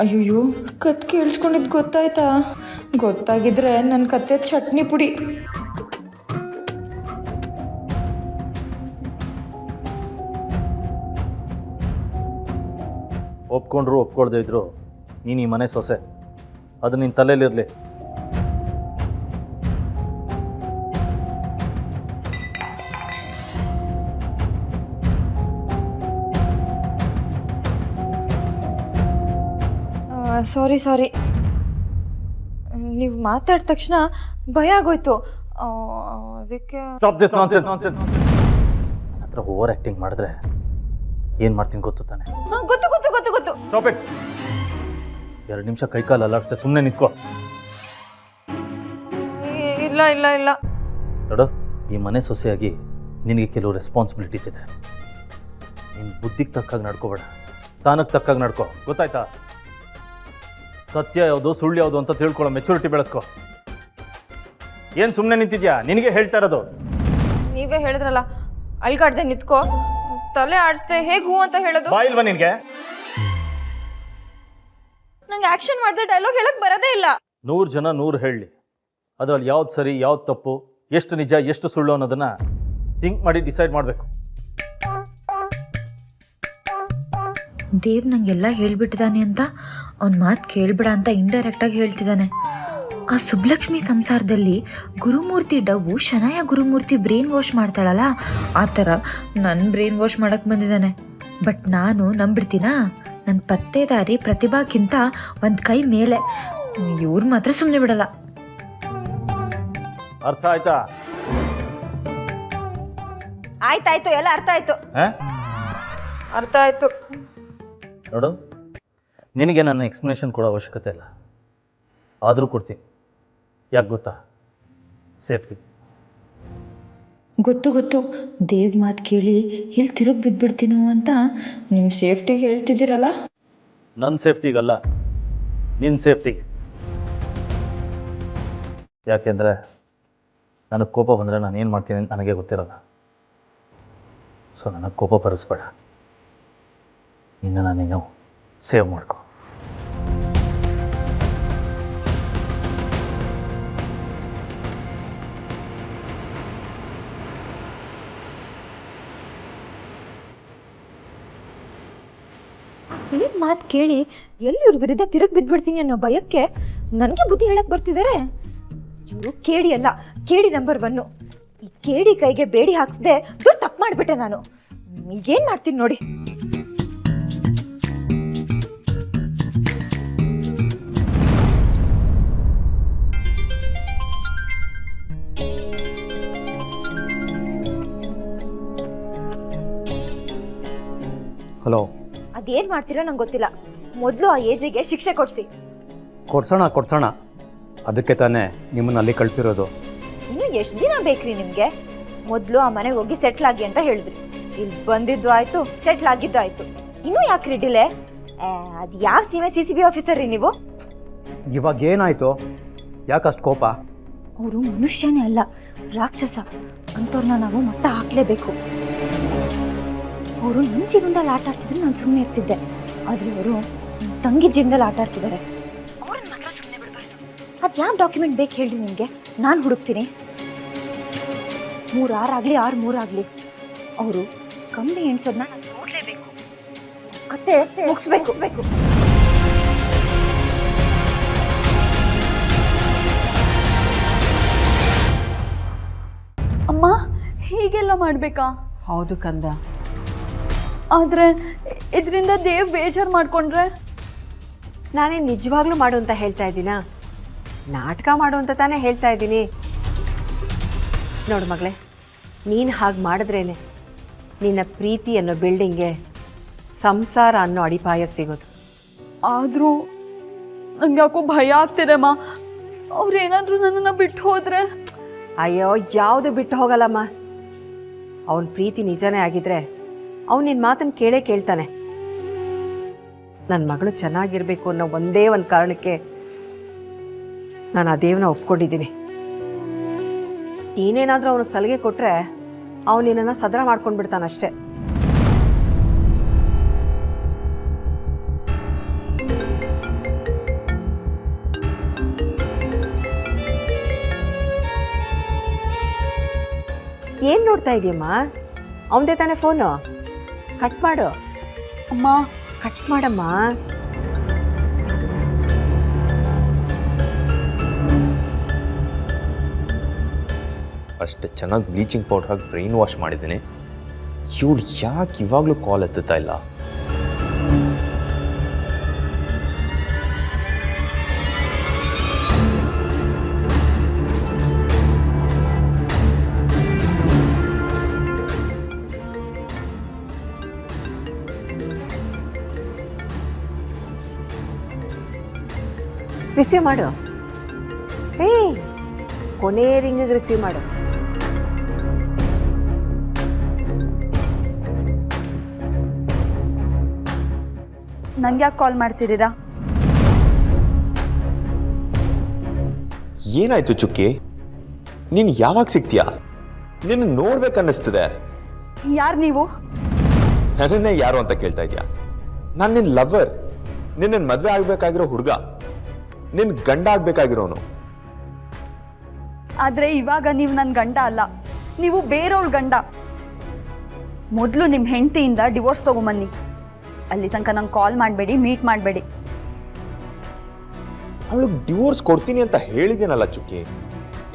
ಅಯ್ಯೋ, ಕತ್ ಕೇಳಿಸ್ಕೊಂಡಿದ್ದು ಗೊತ್ತಾಯ್ತಾ? ಗೊತ್ತಾಗಿದ್ರೆ ನನ್ನ ಕತ್ತೆ ಚಟ್ನಿ ಪುಡಿ. ಒಪ್ಕೊಂಡ್ರು ಒಪ್ಕೊಳ್ದೇ ಇದ್ರು ನೀನು ಈ ಮನೆ ಸೊಸೆ, ಅದು ನಿನ್ನ ತಲೆಯಲ್ಲಿರಲಿ. ಸಾರಿ, ನೀವು ಮಾತಾಡಿದ ತಕ್ಷಣ ಭಯ ಆಗೋಯ್ತು, ಅದಕ್ಕೆ. Stop this nonsense. ನನ್ನ ಹತ್ರ ಓವರ್ ಆ್ಯಕ್ಟಿಂಗ್ ಮಾಡಿದ್ರೆ ಏನು ಮಾಡ್ತೀನಿ ಗೊತ್ತು ತಾನೆ? ಗೊತ್ತು. Stop it. 2 ನಿಮಿಷ ಕೈಕಾಲು ಅಲ್ಲಾಡಿಸ್ದೆ, ಸುಮ್ಮನೆ ನಿಂತ್ಕೋ. ಇಲ್ಲ ನೋಡು, ಈ ಮನೆ ಸೊಸೆಯಾಗಿ ನಿನಗೆ ಕೆಲವು ರೆಸ್ಪಾನ್ಸಿಬಿಲಿಟೀಸ್ ಇದೆ. ನಿನ್ನ ಬುದ್ಧಿಗೆ ತಕ್ಕಾಗಿ ನಡ್ಕೋಬೇಡ, ಸ್ಥಾನಕ್ಕೆ ತಕ್ಕಾಗಿ ನಡ್ಕೋ, ಗೊತ್ತಾಯ್ತಾ? ಸತ್ಯ ಯಾವುದು ಸುಳ್ಳು ಯಾವುದು ಅಂತ ತಿಳ್ಕೊಳ್ಳೋ ಮೆಚುರಿಟಿ ಬೆಳೆಸ್ಕೋ. ಏನು ಸುಮ್ಮನೆ ನಿಂತಿದ್ಯಾ? ನಿನಗೆ ಹೇಳ್ತಾ ಇರೋದು. ನೀವೇ ಹೇಳಿದ್ರಲ್ಲ, ಅಳ್ಗಾಡ್ದೆ ನಿಂತ್ಕೋ, ತಲೆ ಆಡಿಸ್ದೆ, ಹೇಗೆ ಹೂ ಅಂತ ಹೇಳೋದು? ಬಾಯಿಲ್ವಾ ನಿನಗೆ? ನಂಗೆ ಆಕ್ಷನ್ ಮಾಡಿದೆ ಡೈಲಾಗ್ ಹೇಳಕ್ ಬರೋದೇ ಇಲ್ಲ. 100 ಜನ 100 ಹೇಳಲಿ, ಅದರಲ್ಲಿ ಯಾವ್ದು ಸರಿ ಯಾವ್ದು ತಪ್ಪು, ಎಷ್ಟು ನಿಜ ಎಷ್ಟು ಸುಳ್ಳು ಅನ್ನೋದನ್ನ ಥಿಂಕ್ ಮಾಡಿ ಡಿಸೈಡ್ ಮಾಡಬೇಕು. ದೇವ್ ನಂಗೆಲ್ಲ ಹೇಳ್ಬಿಟ್ಟಿದ್ದಾನೆ ಅಂತ ಅವ್ನ ಮಾತು ಕೇಳ್ಬಿಡ ಅಂತ ಇಂಡೈರೆಕ್ಟಾಗಿ ಹೇಳ್ತಿದ್ದಾನೆ. ಆ ಸುಬ್ಲಕ್ಷ್ಮಿ ಸಂಸಾರದಲ್ಲಿ ಗುರುಮೂರ್ತಿ ಡವ್ವು ಶನಾಯ ಗುರುಮೂರ್ತಿ ಬ್ರೈನ್ ವಾಶ್ ಮಾಡ್ತಾಳಲ್ಲ, ಆ ಥರ ನನ್ನ ಬ್ರೈನ್ ವಾಶ್ ಮಾಡಕ್ಕೆ ಬಂದಿದ್ದಾನೆ. ಬಟ್ ನಾನು ನಂಬಿಡ್ತೀನಾ? ನನ್ನ ಪತ್ತೇದಾರಿ ಪ್ರತಿಭಾಕ್ಕಿಂತ ಒಂದು ಕೈ ಮೇಲೆ. ಇವ್ರು ಮಾತ್ರ ಸುಮ್ಮನೆ ಬಿಡಲ್ಲ. ಅರ್ಥ ಆಯ್ತಾ? ಆಯ್ತಾಯ್ತು, ಎಲ್ಲ ಅರ್ಥ ಆಯ್ತು. ನೋಡು, ನಿನಗೆ ನನ್ನ ಎಕ್ಸ್ಪ್ಲನೇಷನ್ ಕೊಡೋ ಅವಶ್ಯಕತೆ ಇಲ್ಲ, ಆದರೂ ಕೊಡ್ತೀನಿ. ಯಾಕೆ ಗೊತ್ತಾ? ಸೇಫ್ಟಿ. ಗೊತ್ತು ದೇವ್ ಮಾತು ಕೇಳಿ ಇಲ್ಲಿ ತಿರುಗಿ ಬಿದ್ದುಬಿಡ್ತೀನೋ ಅಂತ ನಿಮ್ಮ ಸೇಫ್ಟಿಗೆ ಹೇಳ್ತಿದ್ದೀರಲ್ಲ. ನನ್ನ ಸೇಫ್ಟಿಗಲ್ಲ, ನಿನ್ನ ಸೇಫ್ಟಿಗೆ. ಯಾಕೆಂದರೆ ನನಗೆ ಕೋಪ ಬಂದರೆ ನಾನು ಏನು ಮಾಡ್ತೀನಿ ಅಂತ ನನಗೆ ಗೊತ್ತಿರಲ್ಲ. ಸೊ ನನಗೆ ಕೋಪ ಬರಿಸ್ಬೇಡ, ನಿನ್ನ ನೀನು ಸೇವ್ ಮಾಡ್ಕೊ. ಹೇಳಿದ ಮಾತು ಕೇಳಿ ಎಲ್ಲಿ ಇವ್ರ ವಿರುದ್ಧ ತಿರುಗಿ ಬಿದ್ಬಿಡ್ತೀನಿ ಅನ್ನೋ ಭಯಕ್ಕೆ ನನಗೆ ಬುದ್ಧಿ ಹೇಳಕ್ ಬರ್ತಿದ್ದಾರೆ. ಇವರು ಕೇಡಿ ಅಲ್ಲ, ಕೇಡಿ ನಂಬರ್ 1. ಈ ಕೇಡಿ ಕೈಗೆ ಬೇಡಿ ಹಾಕ್ಸ್ದೆ ದೊಡ್ಡ ತಪ್ಪು ಮಾಡಿಬಿಟ್ಟೆ ನಾನು. ಈಗೇನು ಮಾಡ್ತೀನಿ ನೋಡಿ. ಹಲೋ. ಅದೇನು ಮಾಡ್ತೀರೋ ನಂಗೆ ಗೊತ್ತಿಲ್ಲ. ಮೊದಲು ಆ ಏಜಿಗೆ ಶಿಕ್ಷೆ ಕೊಡ್ಸೋಣ. ಅದಕ್ಕೆ ತಾನೇ ನಿಮ್ಮನ್ನು ಅಲ್ಲಿ ಕಳಿಸಿರೋದು. ಇನ್ನು ಎಷ್ಟು ದಿನ ಬೇಕ್ರಿ ನಿಮಗೆ? ಮೊದಲು ಆ ಮನೆಗೆ ಹೋಗಿ ಸೆಟ್ಲ್ ಆಗಿ ಅಂತ ಹೇಳಿದ್ರಿ. ಇಲ್ಲಿ ಬಂದಿದ್ದು ಆಯ್ತು, ಸೆಟ್ಲ್ ಆಗಿದ್ದು ಆಯ್ತು. ಇನ್ನೂ ಯಾಕ್ರಿ ಡಿಲೇ? ಅದು ಯಾವ ಸೀಮೆ CCB ಆಫೀಸರ್ ರೀ ನೀವು? ಇವಾಗ ಏನಾಯ್ತು? ಯಾಕಷ್ಟು ಕೋಪ? ಅವರು ಮನುಷ್ಯನೇ ಅಲ್ಲ, ರಾಕ್ಷಸ. ಅಂಥವ್ರನ್ನ ನಾವು ಮಟ್ಟ ಹಾಕ್ಲೇಬೇಕು. ಅವರು ನನ್ನ ಜೀವನದಲ್ಲಿ ಆಟ ಆಡ್ತಿದ್ರು, ನಾನು ಸುಮ್ಮನೆ ಇರ್ತಿದ್ದೆ. ಆದರೆ ಅವರು ನನ್ನ ತಂಗಿ ಜೀವನದಲ್ಲಿ ಆಟ ಆಡ್ತಿದ್ದಾರೆ. ಅವ್ರನ್ನ ಮಾತ್ರ ಸುಮ್ಮನೆ ಬಿಡಬಾರ್ದು. ಅದು ಯಾವ ಡಾಕ್ಯುಮೆಂಟ್ ಬೇಕು ಹೇಳಿ ನಿಮಗೆ? ನಾನು ಹುಡುಕ್ತೀನಿ. 3 6 ಆಗಲಿ 6 3 ಆಗಲಿ, ಅವರು ಕಮ್ಮಿ ಎಣಿಸೋದನ್ನ ನಾನು ನೋಡಲೇಬೇಕು. ಕತೆ ಮುಗಿಸ್ಬೇಕು. ಅಮ್ಮ, ಹೀಗೆಲ್ಲ ಮಾಡಬೇಕಾ? ಹೌದು ಕಂದ. ಆದರೆ ಇದರಿಂದ ದೇವ್ ಬೇಜಾರು ಮಾಡಿಕೊಂಡ್ರೆ? ನಾನೇನು ನಿಜವಾಗ್ಲೂ ಮಾಡು ಅಂತ ಹೇಳ್ತಾ ಇದ್ದೀನಾ? ನಾಟಕ ಮಾಡು ಅಂತ ತಾನೇ ಹೇಳ್ತಾ ಇದ್ದೀನಿ. ನೋಡು ಮಗಳೇ, ನೀನು ಹಾಗೆ ಮಾಡಿದ್ರೇನೆ ನಿನ್ನ ಪ್ರೀತಿ ಅನ್ನೋ ಬಿಲ್ಡಿಂಗ್ಗೆ ಸಂಸಾರ ಅನ್ನೋ ಅಡಿಪಾಯ ಸಿಗೋದು. ಆದರೂ ನಂಗೆ ಯಾಕೋ ಭಯ ಆಗ್ತಿದೆಮ್ಮ. ಅವ್ರೇನಾದರೂ ನನ್ನನ್ನು ಬಿಟ್ಟು ಹೋದರೆ? ಅಯ್ಯೋ, ಯಾವುದು ಬಿಟ್ಟು ಹೋಗಲ್ಲಮ್ಮ. ಅವನ ಪ್ರೀತಿ ನಿಜನೇ ಆಗಿದ್ರೆ ಅವನು ನಿನ್ನ ಮಾತನ್ನು ಕೇಳ್ತಾನೆ. ನನ್ನ ಮಗಳು ಚೆನ್ನಾಗಿರಬೇಕು ಅನ್ನೋ ಒಂದೇ ಒಂದು ಕಾರಣಕ್ಕೆ ನಾನು ಆ ದೇವನ ಒಪ್ಕೊಂಡಿದ್ದೀನಿ. ನೀನೇನಾದರೂ ಅವನಿಗೆ ಸಲಿಗೆ ಕೊಟ್ಟರೆ ಅವನು ನಿನ್ನನ್ನು ಸದರ ಮಾಡ್ಕೊಂಡ್ಬಿಡ್ತಾನಷ್ಟೇ. ಏನು ನೋಡ್ತಾ ಇದೆಯಮ್ಮ? ಅವನದೇ ತಾನೇ ಫೋನು. ಕಟ್ ಮಾಡು. ಅಮ್ಮ, ಕಟ್ ಮಾಡಮ್ಮ. ಅಷ್ಟು ಚೆನ್ನಾಗಿ ಬ್ಲೀಚಿಂಗ್ ಪೌಡರ್ ಹಾಕಿ ಬ್ರೈನ್ ವಾಶ್ ಮಾಡಿದ್ದೀನಿ. ಇವಳು ಯಾಕೆ ಇವಾಗಲೂ ಕಾಲ್ ಎತ್ತುತ್ತಾ ಇಲ್ಲ? ರಿಸೀವ್ ಮಾಡು. ಕೊನೆ ರಿಂಗಿಗೆ ರಿಸೀವ್ ಮಾಡು. ನಂಗೆ ಯಾಕೆ ಕಾಲ್ ಮಾಡ್ತಿದ್ದೀರಾ? ಏನಾಯ್ತು ಚುಕ್ಕಿ? ನೀನು ಯಾವಾಗ ಸಿಗ್ತೀಯಾ? ನಿನ್ನ ನೋಡ್ಬೇಕನ್ನಿಸ್ತಿದೆ. ಯಾರು ನೀವು? ನನ್ನನ್ನೇ ಯಾರು ಅಂತ ಕೇಳ್ತಾ ಇದೆಯಾ? ನಾನು ನಿನ್ನ ಲವರ್, ನಿನ್ನ ಮದುವೆ ಆಗ್ಬೇಕಾಗಿರೋ ಹುಡುಗ, ನಿನ್ನ ಗಂಡ ಆಗ್ಬೇಕಾಗಿರೋನು. ಆದರೆ ಇವಾಗ ನೀವು ನನ್ನ ಗಂಡ ಅಲ್ಲ, ನೀವು ಬೇರೆಯವ್ರ ಗಂಡ. ಮೊದಲು ನಿಮ್ಮ ಹೆಂಡತಿಯಿಂದ ಡಿವೋರ್ಸ್ ತೊಗೊಂಬನ್ನಿ. ಅಲ್ಲಿ ತನಕ ನಂಗೆ ಕಾಲ್ ಮಾಡಬೇಡಿ, ಮೀಟ್ ಮಾಡಬೇಡಿ. ಅವಳಿಗೆ ಡಿವೋರ್ಸ್ ಕೊಡ್ತೀನಿ ಅಂತ ಹೇಳಿದ್ದೀನಲ್ಲ ಚುಕ್ಕಿ.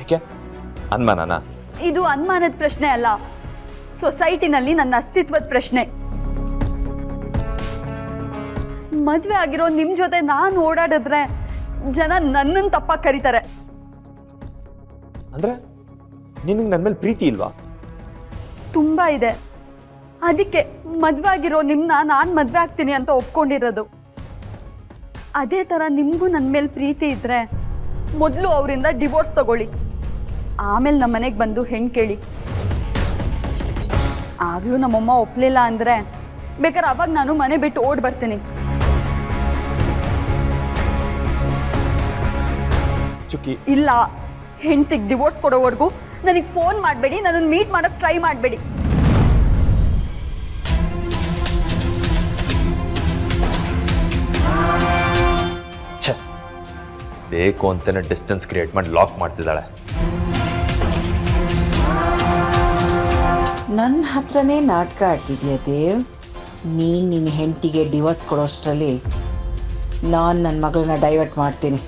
ಯಾಕೆ ಅನುಮಾನನ? ಇದು ಅನುಮಾನದ ಪ್ರಶ್ನೆ ಅಲ್ಲ, ಸೊಸೈಟಿನಲ್ಲಿ ನನ್ನ ಅಸ್ತಿತ್ವದ ಪ್ರಶ್ನೆ. ಮದುವೆ ಆಗಿರೋ ನಿಮ್ಮ ಜೊತೆ ನಾನು ಓಡಾಡಿದ್ರೆ ಜನ ನನ್ನನ್ನು ತಪ್ಪಾಗಿ ಕರೀತಾರೆ. ಅಂದ್ರೆ ನಿನಗೆ ನನ್ನ ಮೇಲೆ ಪ್ರೀತಿ ಇಲ್ವಾ? ತುಂಬ ಇದೆ. ಅದಕ್ಕೆ ಮದುವೆ ಆಗಿರೋ ನಿಮ್ಮನ್ನ ನಾನು ಮದುವೆ ಆಗ್ತೀನಿ ಅಂತ ಒಪ್ಕೊಂಡಿರೋದು. ಅದೇ ಥರ ನಿಮಗೂ ನನ್ನ ಮೇಲೆ ಪ್ರೀತಿ ಇದ್ದರೆ ಮೊದಲು ಅವರಿಂದ ಡಿವೋರ್ಸ್ ತಗೊಳ್ಳಿ, ಆಮೇಲೆ ನಮ್ಮ ಮನೆಗೆ ಬಂದು ಹೆಣ್ಣು ಕೇಳಿ. ಆಗಲೂ ನಮ್ಮಮ್ಮ ಒಪ್ಪಲಿಲ್ಲ ಅಂದರೆ ಬೇಕಾದ್ರೆ ಅವಾಗ ನಾನು ಮನೆ ಬಿಟ್ಟು ಓಡಿ ಬರ್ತೀನಿ. ಚುಕ್ಕಿ, ಇಲ್ಲ, ಹೆಂಡ್ತಿಗೆ ಡಿವೋರ್ಸ್ ಕೊಡೋವರೆಗೂ ನನಗೆ ಫೋನ್ ಮಾಡಬೇಡಿ, ನನ್ನನ್ನು ಮೀಟ್ ಮಾಡೋಕ್ಕೆ ಟ್ರೈ ಮಾಡಬೇಡಿ. ಬೇಕು ಅಂತಾನೆ ಡಿಸ್ಟೆನ್ಸ್ ಕ್ರಿಯೇಟ್ ಮಾಡಿ ಲಾಕ್ ಮಾಡ್ತಿದ್ದಾಳೆ. ನನ್ನ ಹತ್ರನೇ ನಾಟಕ ಆಡ್ತಿದ್ಯಾ ದೇವ್? ನೀನು ನಿನ್ನ ಹೆಂಡತಿಗೆ ಡಿವೋರ್ಸ್ ಕೊಡೋಷ್ಟರಲ್ಲಿ ನಾನು ನನ್ನ ಮಗಳನ್ನ ಡೈವರ್ಟ್ ಮಾಡ್ತೀನಿ.